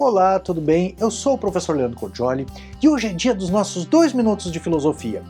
Olá, tudo bem? Eu sou o professor Leandro Cordioli e hoje é dia dos nossos 2 minutos de filosofia.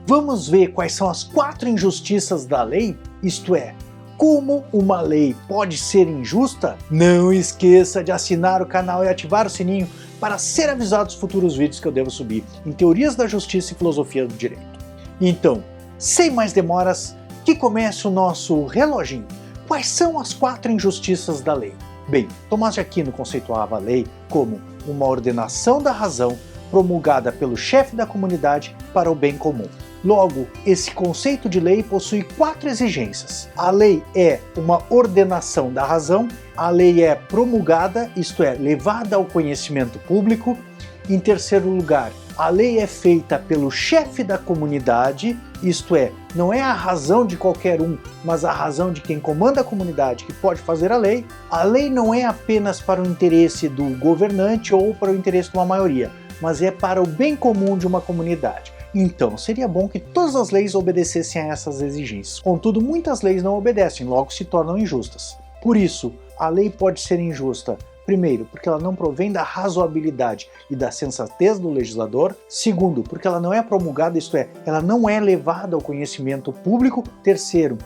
Vamos ver quais são as 4 injustiças da lei? Isto é, como uma lei pode ser injusta? Não esqueça de assinar o canal e ativar o sininho para ser avisado dos futuros vídeos que eu devo subir em teorias da justiça e filosofia do direito. Então, sem mais demoras, que comece o nosso reloginho. Quais são as 4 injustiças da lei? Bem, Tomás de Aquino conceituava a lei como uma ordenação da razão promulgada pelo chefe da comunidade para o bem comum. Logo, esse conceito de lei possui 4 exigências. A lei é uma ordenação da razão, a lei é promulgada, isto é, levada ao conhecimento público. Em terceiro lugar, a lei é feita pelo chefe da comunidade, isto é, não é a razão de qualquer um, mas a razão de quem comanda a comunidade que pode fazer a lei. A lei não é apenas para o interesse do governante ou para o interesse de uma maioria, mas é para o bem comum de uma comunidade. Então, seria bom que todas as leis obedecessem a essas exigências. Contudo, muitas leis não obedecem, logo se tornam injustas. Por isso, a lei pode ser injusta. Primeiro, porque ela não provém da razoabilidade e da sensatez do legislador. Segundo, porque ela não é promulgada, isto é, ela não é levada ao conhecimento público. Terceiro,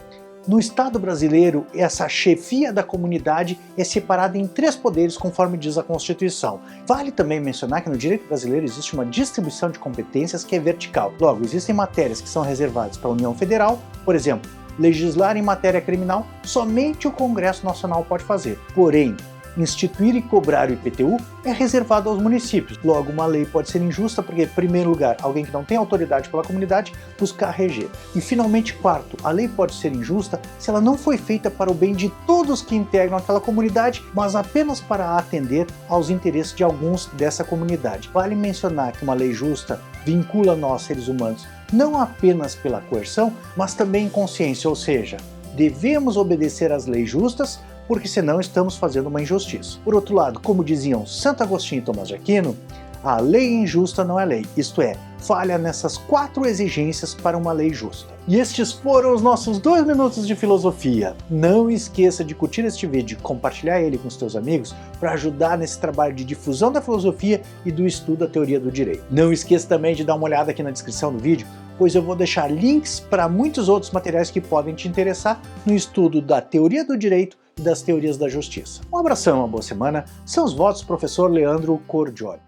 no Estado brasileiro, essa chefia da comunidade é separada em 3 poderes, conforme diz a Constituição. Vale também mencionar que no direito brasileiro existe uma distribuição de competências que é vertical. Logo, existem matérias que são reservadas para a União Federal, por exemplo, legislar em matéria criminal, somente o Congresso Nacional pode fazer. Porém, instituir e cobrar o IPTU é reservado aos municípios. Logo, uma lei pode ser injusta porque, em primeiro lugar, alguém que não tem autoridade pela comunidade buscar reger. E, finalmente, quarto, a lei pode ser injusta se ela não foi feita para o bem de todos que integram aquela comunidade, mas apenas para atender aos interesses de alguns dessa comunidade. Vale mencionar que uma lei justa vincula nós, seres humanos, não apenas pela coerção, mas também em consciência, ou seja, devemos obedecer às leis justas, porque senão estamos fazendo uma injustiça. Por outro lado, como diziam Santo Agostinho e Tomás de Aquino, a lei injusta não é lei, isto é, falha nessas 4 exigências para uma lei justa. E estes foram os nossos 2 minutos de filosofia. Não esqueça de curtir este vídeo e compartilhar ele com os teus amigos para ajudar nesse trabalho de difusão da filosofia e do estudo da teoria do direito. Não esqueça também de dar uma olhada aqui na descrição do vídeo, pois eu vou deixar links para muitos outros materiais que podem te interessar no estudo da teoria do direito e das teorias da justiça. Um abração, uma boa semana. São os votos do professor Leandro Cordioli.